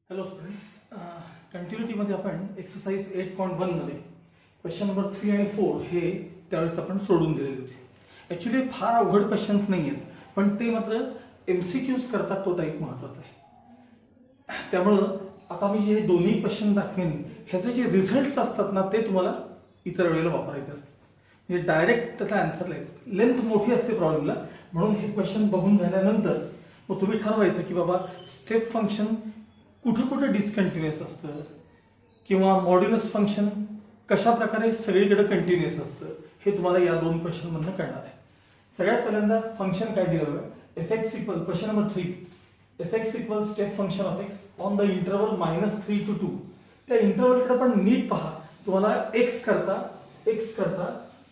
Hello students, कंटिन्युटीमध्ये आपण exercise 8.1 मध्ये question number 3 आणि 4 हे त्यावेळेस आपण सोडून दिलेले होते. ॲक्च्युली फार अवघड क्वेश्चन्स नाही आहेत, पण ते मात्र MCQs करतात तो टाईप महत्त्वाचा आहे. त्यामुळं आता मी जे दोन्ही क्वेश्चन दाखवेन ह्याचे जे रिझल्ट्स असतात ना ते तुम्हाला इतर वेळेला वापरायचे असतात. म्हणजे डायरेक्ट त्याचा आन्सर लिहायचं. लेंथ मोठी असते प्रॉब्लेमला, म्हणून हे क्वेश्चन बघून झाल्यानंतर मग तुम्ही ठरवायचं की बाबा स्टेप फंक्शन कुठं कुठं डिसकंटिन्युअस असतं किंवा मॉड्युलस फंक्शन कशा प्रकारे सगळीकडे कंटिन्युअस असतं हे तुम्हाला या दोन क्वेश्चनमधनं कळणार आहे. सगळ्यात पहिल्यांदा फंक्शन काय दिलं बघा. fx equal question number 3 fx equal step function of x on the interval -3 to 2. त्या इंटरवलकडे पण नीट पहा. तुम्हाला x करता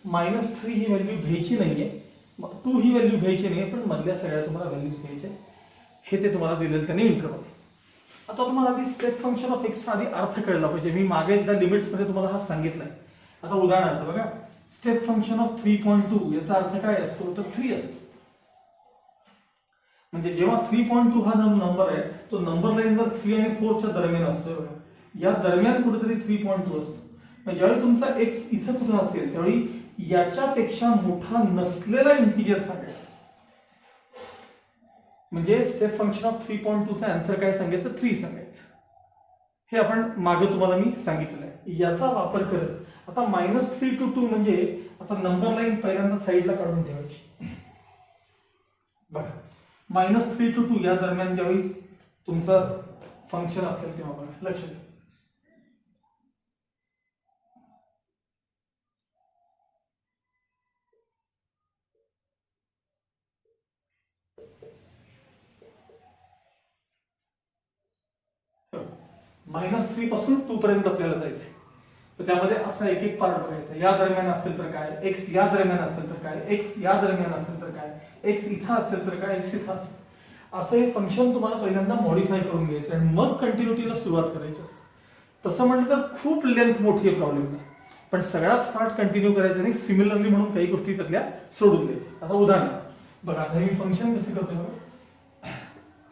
-3 ही व्हॅल्यू घ्यायची नाहीये, 2 ही व्हॅल्यू घ्यायची नाहीये, पण मधल्या सगळ्या तुम्हाला व्हॅल्यूज घ्यायच्या. हे ते तुम्हाला दिलेलं त्याने इंटरवल. आता तुम्हाला आधी स्टेप फंक्शन ऑफ एक्स आधी अर्थ कळला पाहिजे. मी मागे एकदा लिमिट्स मध्ये तुम्हाला हा सांगितलाय. आता उदाहरणार्थ बघा, स्टेप फंक्शन ऑफ 3.2 याचा अर्थ काय असतो तर 3 असतो. म्हणजे जेव्हा 3.2 हा नंबर आहे तो नंबर लाईनवर 3 आणि 4 च्या दरम्यान असतो. बघा, या दरम्यान कुठेतरी 3.2 असतो. म्हणजे ज्यावेळी तुमचा एक्स इथं कुठं असेल त्यावेळी याच्यापेक्षा मोठा नसलेला इंटिजर सांगायचा. म्हणजे स्टेप फंक्शन ऑफ 3.2 चा आन्सर काय सांगायचं 3 सांगायचं. हे आपण मागे तुम्हाला मी सांगितलेलं आहे. याचा वापर करत आता -3 to 2 म्हणजे आता नंबर लाईन पहिल्यांदा साईडला काढून ठेवायची. बघा, -3 to 2 या दरम्यान ज्यावेळी तुमचं फंक्शन असेल तेव्हा बघा लक्ष द्या. -3 पासून 2 पर्यंत आपल्याला जायचंय. तर त्यामध्ये असा एक एक पार्ट बघायचा. या दरम्यान असेल तर काय, एक्स या दरम्यान असेल तर काय, एक्स या दरम्यान असेल तर काय, एक्स इथं असेल तर काय, एक्स इथं असेल. असं हे फंक्शन तुम्हाला पहिल्यांदा मॉडिफाय करून घ्यायचं आणि मग कंटिन्युटीला सुरुवात करायची असते. तसं म्हटलं तर खूप लेंथ मोठी आहे प्रॉब्लेम, पण सगळाच पार्ट कंटिन्यू करायचा नाही. सिमिलरली म्हणून काही गोष्टी त्यातल्या सोडून द्यायच्या. आता उदाहरणार्थ बघा, आता मी फंक्शन कसं करतो बघा.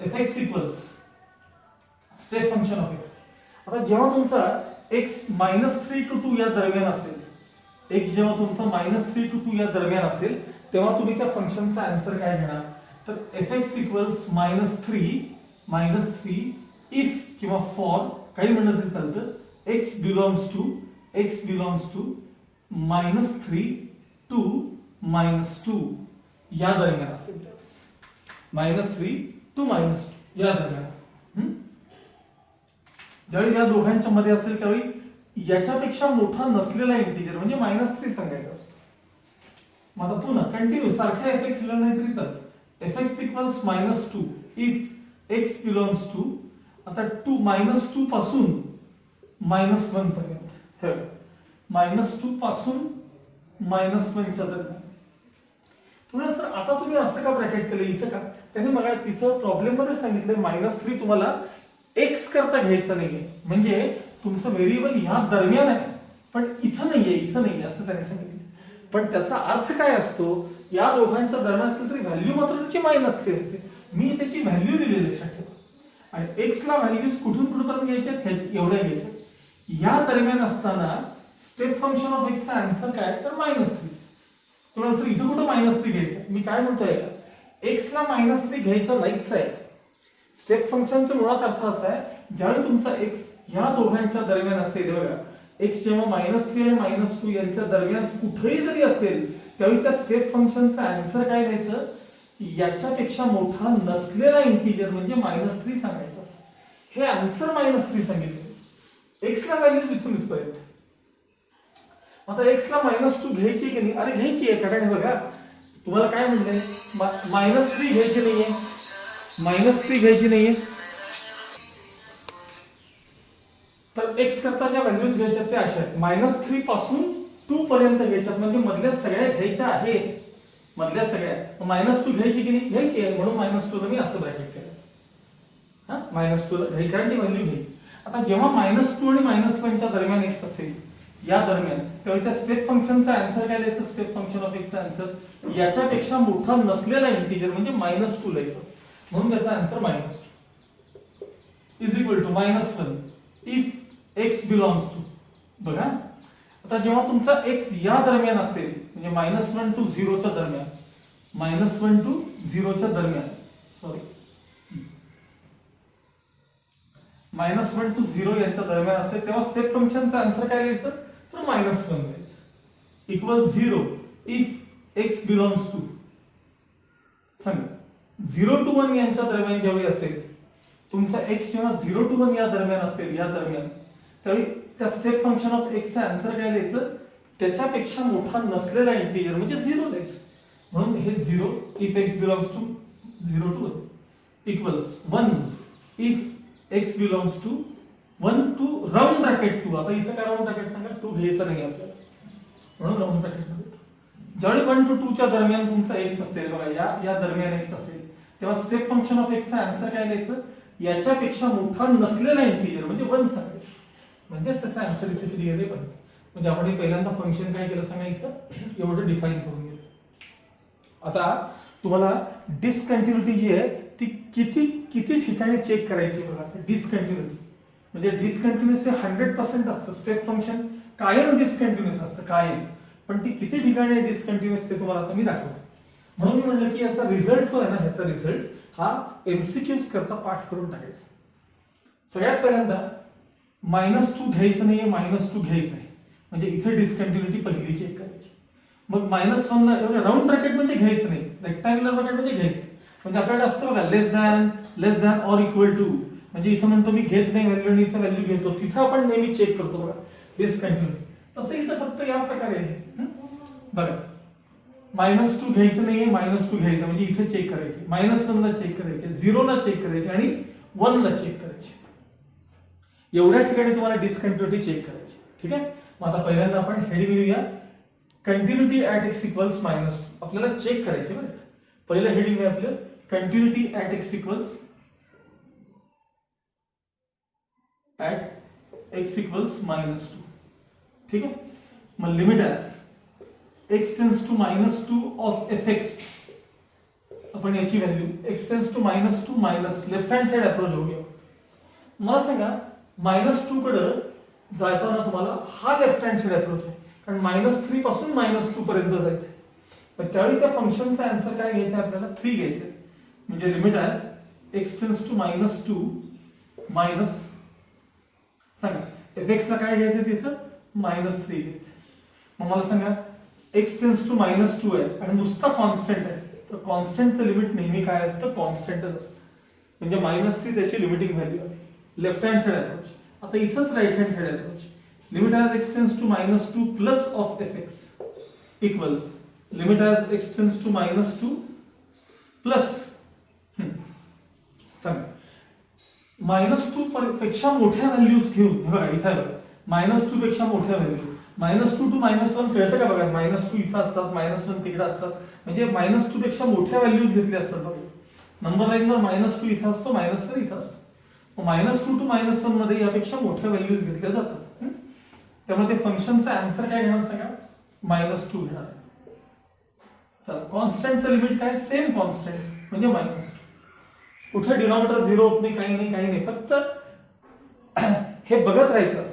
fx equals step function of x. आता जेव्हा तुमचा x -3 to 2 या दरम्यान असेल, x जेव्हा तुमचा -3 to 2 या दरम्यान असेल तेव्हा तुम्ही त्या फंक्शनचा आन्सर काय घेणार तर fx इक्वल्स -3 इफ किंवा फॉर काही म्हणलं तरी चालतं x बिलॉंग्स टू -3 to -2 या दरम्यान असेल. -3 to -2 या दरम्यान असेल. ज्यावेळी या दोघांच्या मध्ये असेल त्यावेळी याच्यापेक्षा मोठा नसलेला इंटिजर म्हणजे -3 सांगायचा असतो. मग आता पुन्हा कंटिन्यू सारख्या fx लिहिलं नाही तरी चालतं. fx equals -2 if x belongs to आता -2 पासून -1 पर्यंत. -2 पासून -1 च्या दरम्यान. तुम्ही सर आता तुम्ही असं का ब्रॅकेट केलं इथं का, त्याने बघा तिथं प्रॉब्लेम मध्ये सांगितलं -3 तुम्हाला एक्स करता घ्यायचं नाहीये. म्हणजे तुमचं व्हेरिएबल ह्या दरम्यान आहे पण इथं नाहीये असं त्याने सांगितलं. पण त्याचा अर्थ काय असतो, या दोघांच्या दरम्यान असेल तरी व्हॅल्यू मात्र त्याची -3 असते. मी त्याची व्हॅल्यू दिलेली लक्षात ठेवा. आणि एक्स ला व्हॅल्यूज कुठून कुठपर्यंत घ्यायच्यात एवढ्या घ्यायच्या. या दरम्यान असताना स्टेप फंक्शन ऑफ एक्सचा आन्सर काय तर -3. तुम्हाला इथं कुठं -3 घ्यायचं. मी काय म्हणतोय का, एक्स ला -3 घ्यायचं नाहीच आहे. स्टेप फंक्शनचा मुळात अर्थ असा आहे, ज्यावेळी तुमचा एक्स ह्या दोघांच्या दरम्यान असेल बघा, एक्स जेव्हा -3 आणि -2 यांच्या दरम्यान कुठेही जरी असेल त्यावेळी त्या स्टेप फंक्शनचा आन्सर काय द्यायचं, याच्यापेक्षा मोठा नसलेला इंटिजर म्हणजे -3 सांगायचं असतं. हे आन्सर -3 सांगितलं. एक्स ला व्हॅल्यू दिसून इथपर्यंत. आता एक्स ला -2 घ्यायची की नाही, अरे घ्यायची आहे. कारण बघा तुम्हाला काय म्हणलंय, -3 घ्यायची नाहीये, -3 घ्यायची नाहीये. तर एक्स करता ज्या व्हॅल्यूज घ्यायच्या त्या अशा आहेत. -3 पासून 2 पर्यंत घ्यायच्यात. म्हणजे मधल्या सगळ्या घ्यायच्या आहेत. मधल्या सगळ्या -2 घ्यायची की नाही, घ्यायची आहे. म्हणून -2 मी असं ब्रॅकेट केलं. हा -2 घ्यायची कारण ती व्हॅल्यू घ्यायची. आता जेव्हा -2 आणि -1 च्या दरम्यान एक्स असेल या दरम्यान त्यावेळी त्या स्टेप फंक्शनचा आन्सर काय द्यायचं, स्टेप फंक्शन ऑफ एक्सचा आन्सर याच्यापेक्षा मोठा नसलेला इंटिजर म्हणजे -2 लिहायचं. म्हणून त्याचा answer -2. Is equal to -1 if x belongs to, बघा आता जेव्हा तुमचा x या दरम्यान असेल म्हणजे -1 to 0 च्या दरम्यान, -1 to 0 च्या दरम्यान, सॉरी -1 to 0 यांच्या दरम्यान असेल तेव्हा स्टेप फंक्शनचा आन्सर काय लिहायचं, तर -1 लिहायचं equal 0 if x belongs to, सांगा 0 to 1 यांच्या दरम्यान जेव्हा असेल तुमचा x जेव्हा 0 to 1 या दरम्यान असेल, या दरम्यान, त्यावेळी त्या स्टेप फंक्शन ऑफ x चा आन्सर काय लिहायचं, त्याच्यापेक्षा मोठा नसलेला इंटिजर म्हणजे 0 लिहायचं. म्हणून हे 0 if x belongs to 0 to 1 equals 1 if x belongs to 1 to round bracket 2. आता इथे काय राउंड ब्रॅकेट सांगा, 2 घ्यायचा नाही आपल्याला, म्हणून राउंड ब्रॅकेट मध्ये ज्यावेळी 1 to 2 च्या दरम्यान तुमचा x असेल, बघा या दरम्यान x असेल, तेव्हा स्टेप फंक्शन ऑफ x चा आन्सर काय लिहायचं, याच्यापेक्षा मोठा नसलेला इंटिजर म्हणजे 1 सांगायचं, म्हणजे त्याचा आन्सर इथे क्लिअर आहे. पण म्हणजे आपण पहिल्यांदा फंक्शन काय केलं सांगा, इथं एवढं डिफाइन करून घेतलं. आता तुम्हाला डिसकंटिन्युटी जी आहे ती किती ठिकाणी चेक करायची, बघा डिसकंटिन्युटी म्हणजे डिसकंटिन्युअस हे 100% असतं, स्टेप फंक्शन कायम डिसकंटिन्युअस असतं कायम, पण ती किती ठिकाणी डिसकंटिन्युअस ते तुम्हाला आता मी दाखवतो. म्हणून मी म्हटलं की याचा रिझल्ट जो आहे ना, ह्याचा रिझल्ट हा एमसीक्यूज करता पाठ करून टाकायचा. सगळ्यात पहिल्यांदा -2 घ्यायचं नाहीये, -2 घ्यायचं आहे म्हणजे इथे डिसकंटिन्युटी पहिली चेक करायची. मग -1 ला राउंड ब्रॅकेट म्हणजे घ्यायचं नाही, रेक्टँग्युलर ब्रॅकेट म्हणजे घ्यायचं, म्हणजे आपल्याकडे असतं बघा लेस दॅन ऑर इक्वल टू, म्हणजे इथं म्हणतो मी घेत नाही व्हॅल्यू आणि इथं व्हॅल्यू घेतो, तिथं आपण नेहमी चेक करतो बघा डिसकंटिन्युटी. तसं इथं फक्त या प्रकारे आहे बघा, -2 घ्यायचं नाहीये, -2 घ्यायचं म्हणजे इथे चेक करायचे, -1 ला चेक करायचे, 0 ला चेक करायचे आणि 1 ला चेक करायचे. एवढ्या ठिकाणी तुम्हाला डिसकंटिन्युटी चेक करायची. ठीक आहे, मग आता पहिल्यांदा आपण हेडिंग लिहूया, कंटिन्युटी ऍट x इक्वल्स -2. आपल्याला चेक करायचे बरं. पहिलं हेडिंग आहे आपलं कंटिन्युटी ऍट x इक्वल्स -2. ठीक आहे, मग limit as x tends to -2 of fx, आपण याची value x tends to -2 minus left hand side approach होऊया. मला सांगा -2 कडे जाताना तुम्हाला हा लेफ्ट हँड साइड अप्रोच आहे, कारण -3 पासून -2 पर्यंत जायचं. पण त्यावेळी त्या फंक्शनचा आन्सर काय घ्यायचा आपल्याला, 3 घ्यायचं, म्हणजे limit as x tends to -2 minus, सांगा fx ला काय घ्यायचं तिथं -3 घ्यायचं. मग मला सांगा x टेंड्स टू -2 आहे आणि नुसता कॉन्स्टंट आहे, तर कॉन्स्टंटचं लिमिट नेहमी काय असतं, कॉन्स्टंटच असतं, म्हणजे -3 त्याची लिमिटिंग व्हॅल्यू आहे. लेफ्ट हँड साइड अप्रोच, आता इथंच right hand side approach, limit as x tends to -2 plus of fx equals limit as x tends to -2 plus, सांगा -2 पेक्षा मोठ्या व्हॅल्यूज घेऊन, हे बघा इथे बघा -2 पेक्षा मोठ्या व्हॅल्यूज, -2 to -1 कळतं का बघा, -2 इथं असतात, -1 तिकडे असतात, म्हणजे -2 पेक्षा मोठ्या व्हॅल्यूज घेतले असतात बघा. नंबर लाईनवर -2 इथं असतो, -1 इथं असतो. -2 to -1 मध्ये यापेक्षा मोठ्या व्हॅल्यूज घेतल्या जातात. त्यामुळे ते फंक्शनचा आन्सर काय घेणार सांगा, -2 घेणार. चला कॉन्स्टंटचं लिमिट काय, सेम कॉन्स्टंट म्हणजे -2. कुठे डिनॉमिनेटर 0 होत नाही, काही नाही, फक्त हे बघत राहायचं.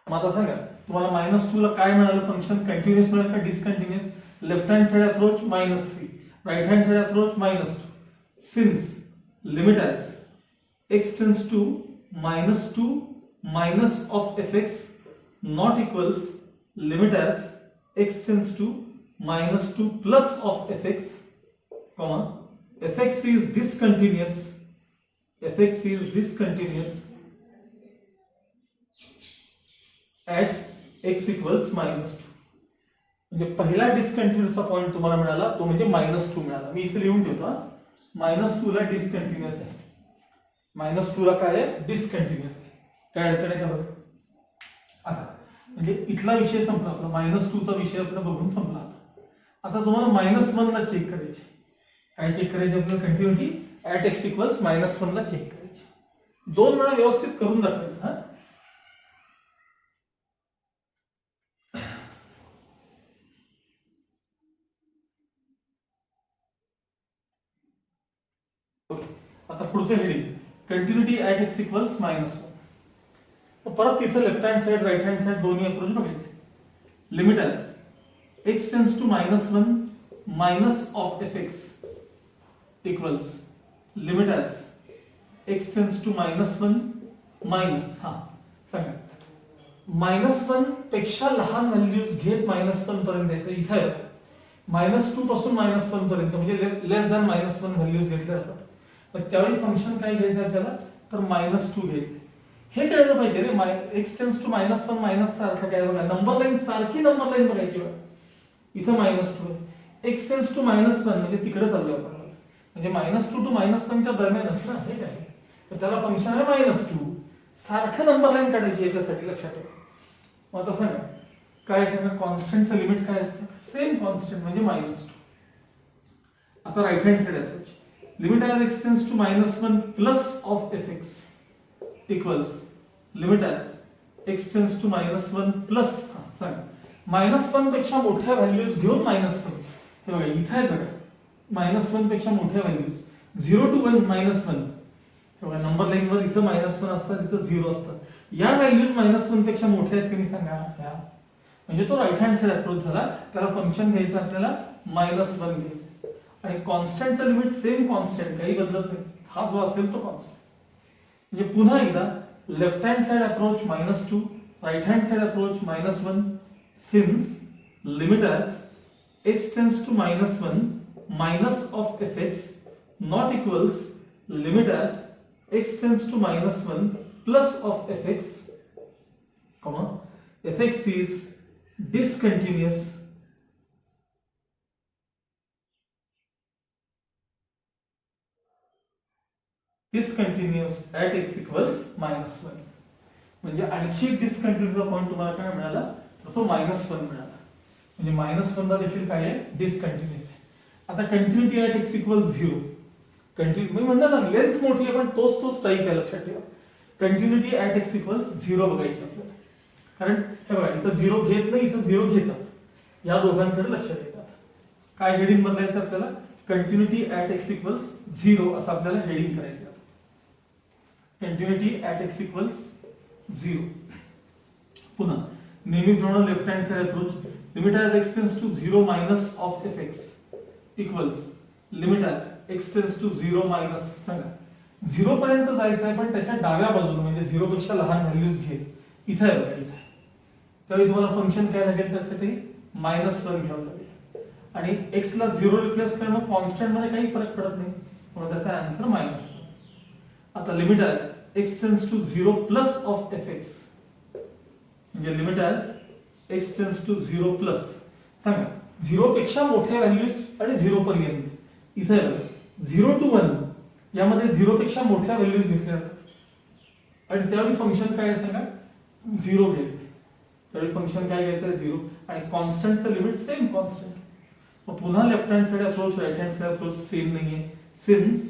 मग आता सांगा तुम्हाला -2 ला काय मिळालं, फंक्शन कंटिन्युअस मिळालं का discontinuous. Left hand side approach -3, right hand side approach -2. Since limit as x tends to -2 minus of fx not equals limit as x tends to -2 plus of fx, fx is discontinuous at x equals -2. म्हणजे पहिला डिसकंटिन्युअसचा point तुम्हाला मिळाला तो म्हणजे -2 मिळाला. मी इथे लिहून ठेवतो, -2 ला डिसकंटिन्युअस आहे, -2 ला काय आहे, डिसकंटिन्युअस आहे. काय अडचण आहे का बघा. आता म्हणजे इथला विषय संपला आपला, -2 चा विषय आपला बघून संपला. आता तुम्हाला -1 ला चेक करायचे. काय चेक करायचे आपल्याला, कंटिन्युटी ऍट x इक्वल्स -1 ला चेक करायची. 2 वेळा व्यवस्थित करून दाखवायचं. हा आता पुढचं heading continuity at x equals -1. परत तिथं left hand side right hand side दोन्ही अप्रोच बघायचे. Limit as x tends to -1 minus of f x equals limit as x tends to -1 minus सांगा -1 पेक्षा लहान व्हॅल्यूज घेत -1 पर्यंत यायचं. इथे आहे -2 पासून -1 पर्यंत म्हणजे लेस दॅन -1 व्हॅल्यूज घेतल्या जातात. पण त्यावेळी फंक्शन काय घ्यायचं आपल्याला तर -2 घ्यायचं. हे कळलं पाहिजे रे. एक्स टेन्स टू -1 मायनसचा अर्थ काय बघा. नंबर लाईन सारखी नंबर लाईन बघायची बघा. इथं -2 आहे. एक्स टेन्स टू -1 म्हणजे तिकडे चाललोय आपण. म्हणजे -2 टू -1 च्या दरम्यानच ना हे काय. तर त्याला फंक्शन आहे -2. सारखं नंबर लाईन काढायची याच्यासाठी लक्षात ठेवा. मग आता सांगा काय सांगा कॉन्स्टंटचं लिमिट काय असतं. सेम कॉन्स्टंट म्हणजे -2. आता right hand side approach limit as x tends to -1 plus of f x equals limit as x tends to -1 plus सांगा -1 पेक्षा मोठ्या व्हॅल्यूज घेऊन -1. हे बघा इथे आहे बघा -1 पेक्षा मोठ्या व्हॅल्यूज 0 to 1 -1. हे बघा नंबर लाईन वर इथं -1 असतात इथं 0 असतात. या व्हॅल्यूज -1 पेक्षा मोठ्या आहेत की नाही सांगा. ह्या म्हणजे तो राईट हँड साइड अप्रोच झाला. त्याला फंक्शन घ्यायचं आपल्याला -1 घ्यायचं आणि कॉन्स्टंटचं लिमिट सेम कॉन्स्टंट काही बदलत नाही. हा जो असेल तो कॉन्स्टंट. म्हणजे पुन्हा एकदा left hand side approach -2 right hand side approach -1 since limit as x tends to -1 minus of f x not equals limit as x tends to -1 plus of fx, comma fx is discontinuous at x equals -1. म्हणजे आणखी एक डिस्कंटिन्यूचा point तुम्हाला काय मिळाला तर तो -1 मिळाला. म्हणजे -1 ला देखील काय आहे डिस्कंटिन्यूअस आहे. आता continuity at x equals 0. Continue मी म्हणलं ना लेंथ मोठी आहे पण तोच टाईप आहे लक्षात ठेवा. कंटिन्युटी ॲट एक्स इक्वल्स 0 बघायची आपल्याला. कारण हे बघा इथं 0 घेत नाही इथं 0 घेतात. या दोघांकडे लक्ष देतात. काय हेडिंग बदलायचं आपल्याला कंटिन्युटी ॲट एक्स इक्वल्स 0 असं आपल्याला हेडिंग करायचं. Continuity at x equals 0. पुन्हा नेहमीप्रमाणे left hand side approach limit as x tends to 0 minus of f x equals limit as x tends to 0 minus सांगा 0 पर्यंत जायचं आहे पण त्याच्या डाव्या बाजूला म्हणजे 0 पेक्षा लहान व्हॅल्यूज घेत. इथे आहे बघा इथे. त्यावेळी तुम्हाला फंक्शन काय लागेल त्यासाठी -1 घ्यावं लागेल. आणि x ला 0 रिप्लेस करणं कॉन्स्टंट मध्ये काही फरक पडत नाही म्हणून त्याचा आन्सर -1. आता limit as x tends to 0 plus of f x म्हणजे limit as x tends to 0 plus सांगा 0 पेक्षा मोठ्या व्हॅल्यूज आणि 0 पर्यंत. इथे आहे बघा 0 to 1 यामध्ये 0 पेक्षा मोठ्या व्हॅल्यूज घेतल्या जातात आणि त्यावेळी फंक्शन काय आहे सांगा 0 घ्यायचं. त्यावेळी फंक्शन काय घ्यायचं 0 आणि कॉन्स्टंटचं लिमिट सेम कॉन्स्टंट. मग पुन्हा left hand side approach right hand side approach same नाहीये. Since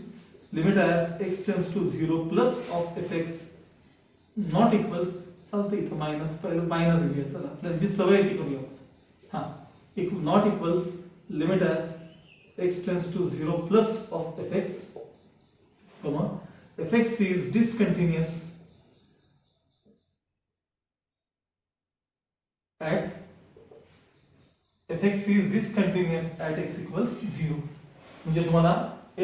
limit as x tends to 0 plus of f x not equals चालतं इथं मायनस पहिलं मायनस घेऊया. चला आपल्याला जी सवय आहे ती करूया. Not equals limit as x tends to 0 plus of f x comma fx is discontinuous at x equals 0. म्हणजे तुम्हाला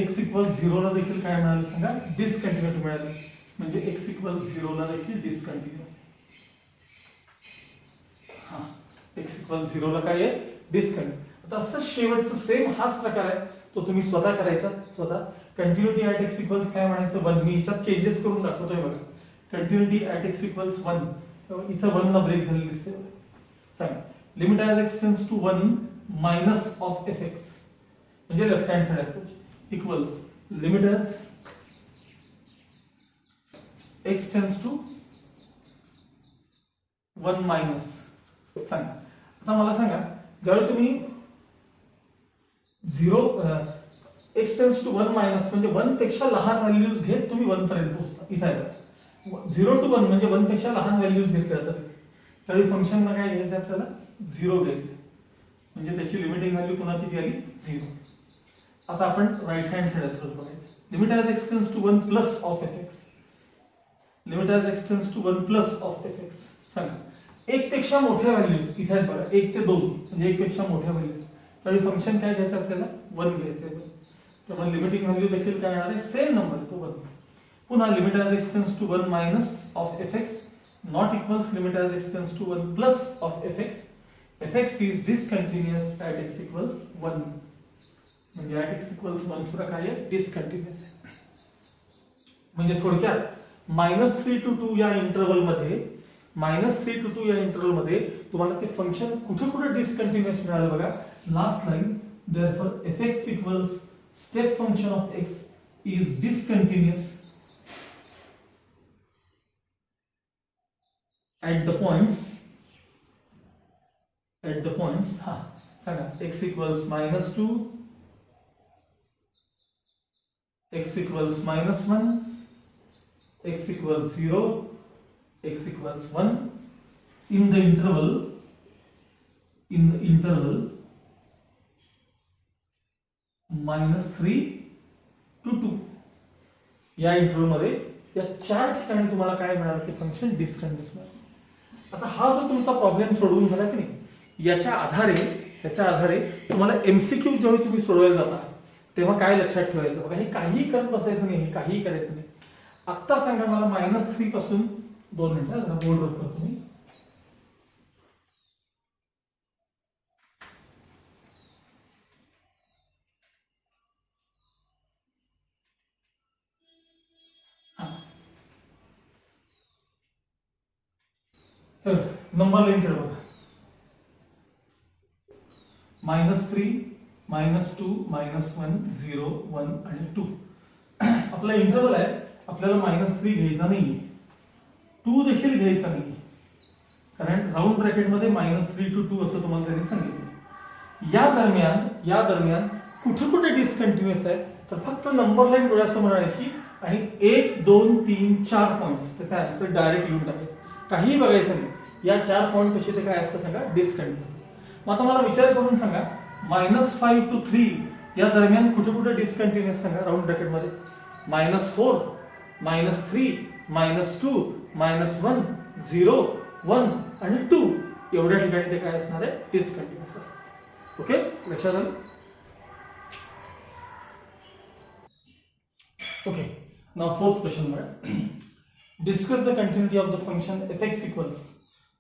x equals 0 ला देखील काय मिळालं सांगा डिस्कंटिन्युटी मिळाली. म्हणजे x equals 0 ला देखील डिस्कंटिन्युअस. x equals 0 ला काय आहे डिस्कंटिन्युअस. आता असं शेवटचं सेम हाच प्रकार आहे तो तुम्ही स्वतः करायचा. स्वतः कंटिन्युटी ॲट एक्स इक्वल्स काय म्हणायचं 1. मी याच्यात चेंजेस करून दाखवतोय बघा. कंटिन्युटी ॲट एक्स इक्वल्स 1 इथं 1 ला ब्रेक झालेली दिसते. सांगा limit as x tends to 1 minus of f x म्हणजे left hand side approach equals limit as x tends to 1 minus. सांगा आता मला सांगा ज्यावेळी तुम्ही 0 एक्स टेन्स टू 1 मायनस म्हणजे 1 पेक्षा लहान व्हॅल्यूज घेत तुम्ही 1 पर्यंत पोहोचता. इथे आहे 0 to 1 म्हणजे 1 पेक्षा लहान व्हॅल्यूज घेतल्या जातात. त्यावेळी फंक्शनला काय घ्यायचं आपल्याला 0 घ्यायचं म्हणजे त्याची लिमिटिंग व्हॅल्यू पुन्हा किती आली 0. आता आपण राईट हँड साइड अप्रोच बघायचं. Limit as x tends to 1 plus of f x limit as x tends to 1 plus of f x. सांगा एक पेक्षा मोठ्या व्हॅल्यूज इथे आहेत बघा, 1 ते 2 म्हणजे एक पेक्षा मोठ्या व्हॅल्यूज, तर फंक्शन काय घ्यायचं आपल्याला 1 घ्यायचं आहे. तर मग लिमिटिंग व्हॅल्यू देखील काय येणार आहे, सेम नंबर तो 1. पुन्हा limit as x tends to 1 minus of f x not equals limit as x tends to 1 plus of f x. F x is discontinuous at x equals 1. म्हणजे at x equals 1 सुद्धा काय आहे, discontinuous आहे. म्हणजे थोडक्यात -3 to 2 या interval मध्ये, -3 to 2 या इंटरवल मध्ये तुम्हाला ते फंक्शन कुठे कुठे डिसकंटिन्युअस मिळालं बघा. Last line, therefore fx equals step function of x is discontinuous at the points सांगा x equals -2, x equals -1, x equals 0, x equals 1 in the interval -3 to 2 या इंटरवल मध्ये या 4 ठिकाणी तुम्हाला काय मिळालं, ते फंक्शन डिसकंटिन्युअस मिळालं. आता हा जो तुमचा प्रॉब्लेम सोडवून झाला की नाही, याच्या आधारे तुम्हाला एमसीक्यू जेव्हा तुम्ही सोडवायला जाता तेव्हा काय लक्षात ठेवायचं बघा. हे काही करत बसायचं नाही, हे काही करायचं नाही. आत्ता सांगा मला -3 पासून 2 मिनिटं बोर्ड वर करतो मी. नंबर लाईन कडे बघा. -3, -2, -1, 0, 1 आणि 2. आपला इंटरवल आहे, आपल्याला -3 घ्यायचा नाही, 2 देखील घ्यायचा नाही, कारण राऊंड ब्रॅकेट मध्ये -3 to 2 असं तुम्हाला त्यांनी सांगितलं. या दरम्यान कुठे कुठे डिसकंटिन्युअस आहे, तर फक्त नंबर लाईन डोळ्यासमोर आणायची आणि 1, 2, 3, 4 पॉईंट्स त्याचा आन्सर डायरेक्ट लिहून टाकायचं, काहीही बघायचं नाही. या 4 पॉईंट कसे ते काय असतं सांगा, डिसकंटिन्युअस. मग आता मला विचार करून सांगा, -5 to 3 या दरम्यान कुठे कुठे डिसकंटिन्युअस सांगा राऊंड ब्रॅकेट मध्ये. -4, -3, -2, -1, 0, 1 आणि 2 एवढ्या ठिकाणी ते काय असणार आहे, डिसकंटिन्युअस असणार. ओके, लक्षात आलं. ओके, नाउ फोर्थ क्वेश्चन बघा. Discuss the continuity of the function fx equals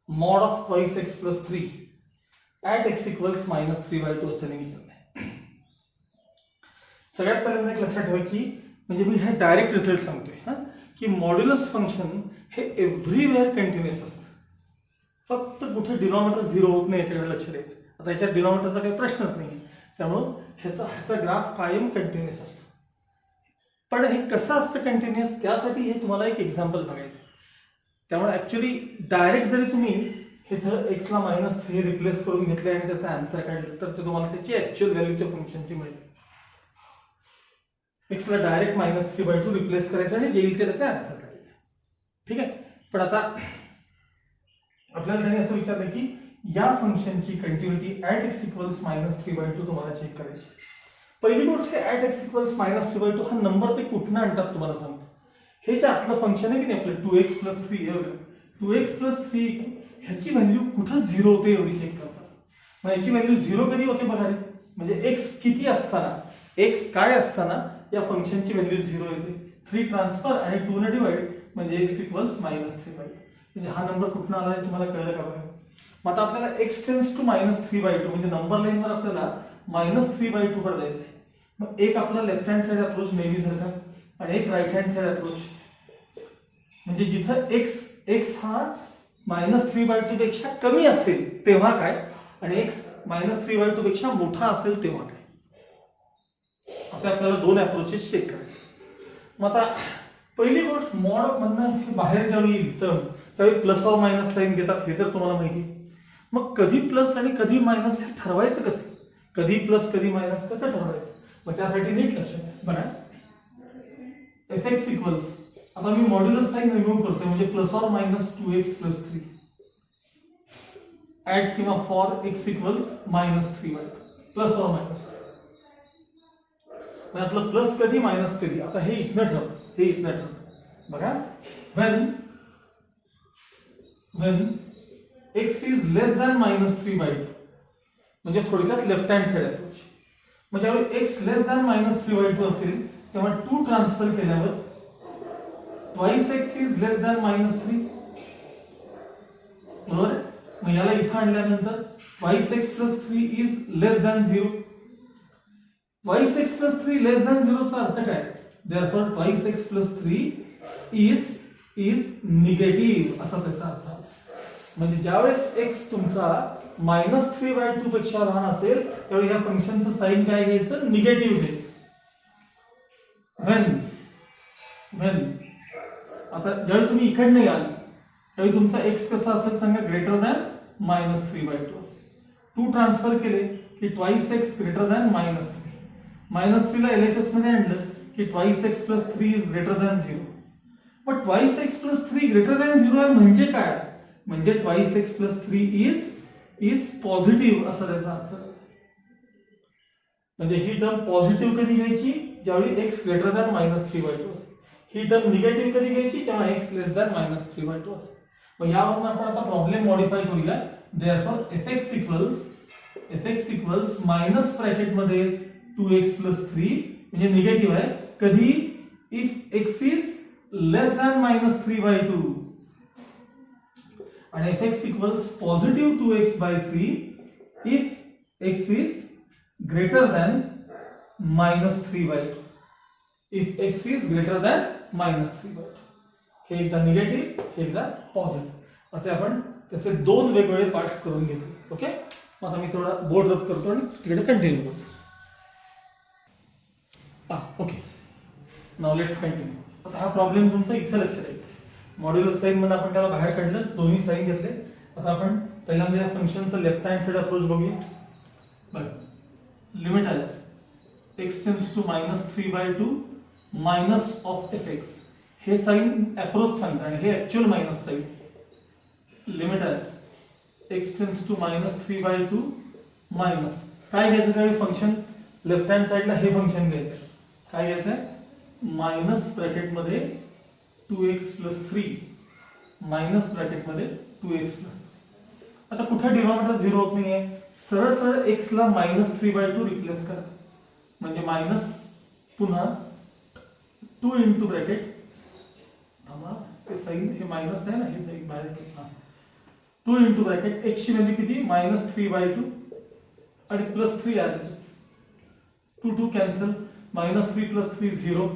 mod of twice x plus 3 at x equals -3/2 असं विचारलंय. सगळ्यात पहिल्यांदा एक लक्षात ठेवा की म्हणजे मी हे डायरेक्ट रिझल्ट सांगतोय की मॉड्युलस फंक्शन हे एव्हरीवेअर कंटिन्युअस असतं, फक्त कुठे डिनॉमिनेटर 0 होत नाही याच्याकडे लक्ष द्यायचं. आता याच्यात डिनॉमिनेटरचा काही प्रश्नच नाही, त्यामुळं ह्याचा ग्राफ कायम कंटिन्युअस असतो. पण हे कसं असतं कंटिन्युअस, त्यासाठी हे तुम्हाला एक एक्झाम्पल बघायचं. त्यामुळे ऍक्च्युली डायरेक्ट जरी तुम्ही हे जर x ला -3 रिप्लेस करून घेतले आणि त्याचा आन्सर काढला तर ते तुम्हाला त्याची ऍक्च्युअल व्हॅल्यूच्या फंक्शनची मिळेल. x ला डायरेक्ट -3/2 रिप्लेस करायचं आणि जे येईल ते त्याचा आन्सर काढायचं. ठीक आहे. पण आता आपल्याला त्यांनी असं विचारलं की या फंक्शनची कंटिन्युटी ऍट x इक्वल्स -3/2 तुम्हाला चेक करायची. पहिली गोष्ट ऍट x इक्वल्स -3/2 हा नंबर ते कुठनं आणतात तुम्हाला सांगतो. हे जे आतलं फंक्शन आहे की नाही आपलं 2x + 3 2x + 3 ह्याची व्हॅल्यू कुठं 0 होते एवढी चेक करतात. मग याची व्हॅल्यू 0 कधी होते बघा, म्हणजे x किती असताना, x काय असताना या फंक्शनची व्हॅल्यू 0 येते. 3 ट्रान्सफर आणि 2 ने डिवाइड म्हणजे x इक्वल्स -3/2. म्हणजे हा नंबर कुठनं आला तुम्हाला कळलं का बघा. मग आता आपल्याला x टेन्स टू -3/2 म्हणजे नंबर लाईनवर आपल्याला -3/2 कडे जायचं आहे. मग एक आपला लेफ्ट हँड साइड अप्रोच नेहमी सारखा आणि एक राईट हँड साइड अप्रोच. म्हणजे जिथं x हा -3/2 पेक्षा कमी असेल तेव्हा काय आणि x -3/2 पेक्षा मोठा असेल तेव्हा काय, असे आपल्याला 2 अप्रोचेस चेक करायचे. मग आता पहिली गोष्ट मॉड मधनं बाहेर ज्यावेळी येईल तर त्यावेळी प्लस ऑर मायनस साईन घेतात हे तर तुम्हाला माहिती. मग कधी प्लस आणि कधी मायनस हे ठरवायचं कसं, कधी प्लस कधी मायनस कसं ठरवायचं, मग त्यासाठी नीट लक्षात द्या बघा. fx इक्वल्स, आता मी मॉड्युलस साइन रिमूव्ह करतोय म्हणजे plus or minus 2x + 3 at किंवा for x equals -3 plus or minus. यातलं प्लस कधी मायनस कधी, आता हे इथनं ठरवलं, हे इथनं ठरवलं. बघा, when x is less than -3/2, म्हणजे थोडक्यात लेफ्ट हँड साइड अप्रोच. मग ज्यावेळी x लेस दॅन -3/2 असेल तेव्हा 2 ट्रान्सफर केल्यावर twice x is less than -3, बरोबर. मग याला इथं आणल्यानंतर twice x + 3 is less than 0. Twice x + 3 less than 0 चा अर्थ काय? Therefore twice x + 3 is negative असा त्याचा अर्थ. म्हणजे ज्यावेळेस x तुमचा -3/2 पेक्षा लहान असेल त्यावेळी या फंक्शनचं साइन काय घ्यायचं? निगेटिव्ह घ्यायचं. when आता ज्यावेळी तुम्ही इकडे याल त्यावेळी तुमचा x कसा असेल सांगा? ग्रेटर दॅन -3/2 असेल. 2 ट्रान्सफर केले की ट्वाइस x ग्रेटर दॅन -3. -3 ला LHS मध्ये आणलं की twice x + 3 is greater than 0. पण ट्वाइस x + 3 ग्रेटर दॅन 0 आहे म्हणजे काय? म्हणजे ट्वाइस x + 3 इज पॉझिटिव्ह असा त्याचा अर्थ. म्हणजे ही टर्म पॉझिटिव्ह कधी घ्यायची? ज्यावेळी x ग्रेटर दॅन -3/2 असेल. ही टर्म निगेटिव्ह कधी घ्यायची? तेव्हा x लेस दॅन -3/2 असेल. मग यावरून आपण आता प्रॉब्लेम मॉडिफाय करूया. Therefore fx equals minus bracket मध्ये 2x + 3 म्हणजे निगेटिव्ह आहे कधी? If x is less than -3/2 and fx equals positive 2x/3 if x is greater than -3/2. if x is greater than -3/2. हे एकदा निगेटिव्ह, हे एकदा पॉझिटिव्ह असे आपण त्याचे दोन वेगवेगळे पार्ट्स करून घेतले. ओके, मग आता मी थोडा बोर्ड रब करतो आणि तिकडे कंटिन्यू करतो. Okay, now let's continue. आता हा प्रॉब्लेम तुमचा इथे लक्षात येईल. मॉड्युलस साइन मध्ये आपण त्याला बाहेर काढलं, दोन्ही साइन घेतले. आता आपण पहिल्यांदा या फंक्शनचं लेफ्ट हँड साइड अप्रोच बघूया. बघा, लिमिट आहे x tends to -3/2 minus of fx. हे साइन अप्रोच सांगतं आणि हे ऍक्च्युअल मायनस साइन. लिमिट आहे x टेंड्स टू -3/2 मायनस काय घ्यायचं? काय फंक्शन लेफ्ट हँड साइडला हे फंक्शन घ्यायचं. काय घ्यायचं? मायनस ब्रॅकेट मध्ये 2x + 3 मायनस ब्रॅकेट मध्ये 2x + 3. आता कुठे डिनॉमिनेटर 0 होत नाहीये, सरळ सरळ x ला -3/2 रिप्लेस करा. म्हणजे मायनस पुन्हा 2 इंटू ब्रॅकेट, हे साइन हे मायनस आहे ना, हे साइन बाहेर घेतला. 2 इंटू ब्रॅकेट x ची व्हॅल्यू किती? -3/2 आणि +3 आले. 2 कॅन्सल, -3 + 3 0.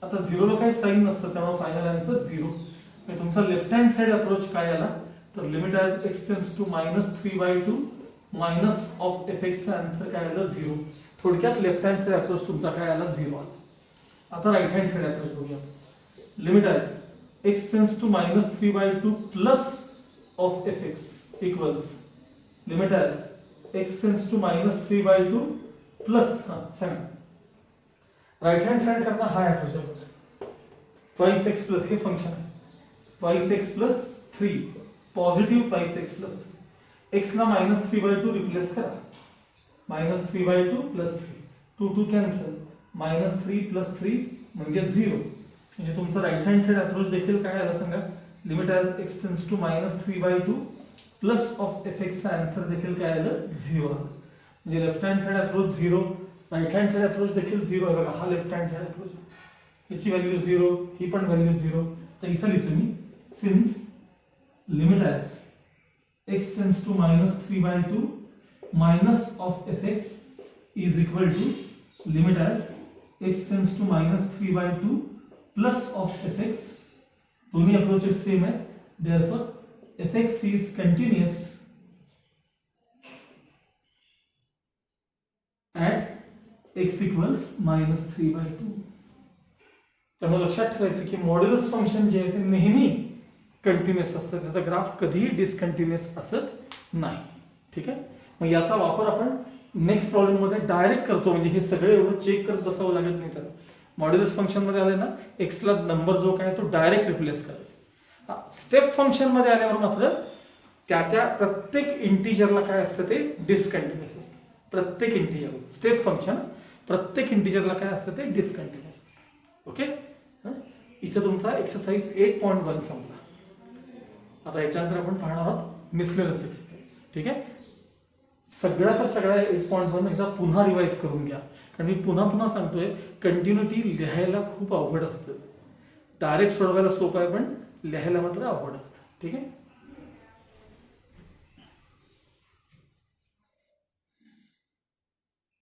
आता 0 ला काही साइन नसतं त्यामुळे फायनल आन्सर 0. म्हणजे तुमचा लेफ्ट हँड साइड अप्रोच काय आला? तर limit as x tends to -3/2 minus of fx चा आन्सर काय आला? 0. थोडक्यात लेफ्ट हँड साइड अप्रोच तुमचा काय आला? 0 आला. आता राइट हँड साइड अप्रोच बघूया. Limit as x tends to -3/2 plus of fx equals limit as x tends to -3/2 plus सांगा. राइट हँड साइड करता हा अप्रोच आहे. ट्वाइस x प्लस हे फंक्शन आहे. Twice x + 3 positive twice x + 3. x ला -3/2 replace करा. -3/2 + 3 2 cancel, -3 + 3 म्हणजे 0. म्हणजे तुमचा राइट हँड साइड अप्रोच देखील काय आला सांगा? Limit as x tends to -3/2 plus of fx चा आन्सर देखील काय आलं? 0 आलं. म्हणजे left hand side approach 0, right hand side approach देखील 0 आहे. बघा, हा लेफ्ट हँड साइड अप्रोच, याची व्हॅल्यू 0, ही पण व्हॅल्यू 0. तर इथं लिहितो मी since limit as x tends to -3/2 minus of fx is equal to limit as x tends to -3/2 plus of fx. दोन्ही अप्रोचेस सेम आहे. Therefore fx is continuous at x equals -3/2. त्यामुळे लक्षात ठेवायचं की मॉड्युलस फंक्शन जे आहे ते नेहमी कंटिन्युअस असतं, त्याचा ग्राफ कधीही डिसकंटिन्युअस असत नाही. ठीक आहे, मग याचा वापर आपण नेक्स्ट प्रॉब्लेम मध्ये डायरेक्ट करतो. म्हणजे हे सगळे एवढं चेक करत बसावं लागत नाही. तर मॉड्युलस फंक्शन मध्ये आले ना, x ला नंबर जो काय तो डायरेक्ट रिप्लेस करायचा. स्टेप फंक्शन मध्ये आल्यावर मात्र त्या प्रत्येक इंटिजरला काय असतं ते डिसकंटिन्युअस असतं. प्रत्येक इंटिजर स्टेप फंक्शन प्रत्येक इंटिजरला काय असतं ते डिसकंटिन्युअस असतं. ओके, इथे तुमचा एक्सरसाइज 8.1 संपला. आता याच्यानंतर आपण पाहणार आहोत मिसलेनियस एक्सरसाइज. ठीक आहे, सगळ्याचा सगळ्या 8.1 एकदा पुन्हा रिवाइज करून घ्या, कारण मी पुन्हा पुन्हा सांगतोय कंटिन्युटी लिहायला खूप अवघड असतं. डायरेक्ट सोडवायला सोपं आहे, पण लिहायला मात्र अवघड असतं. ठीक आहे.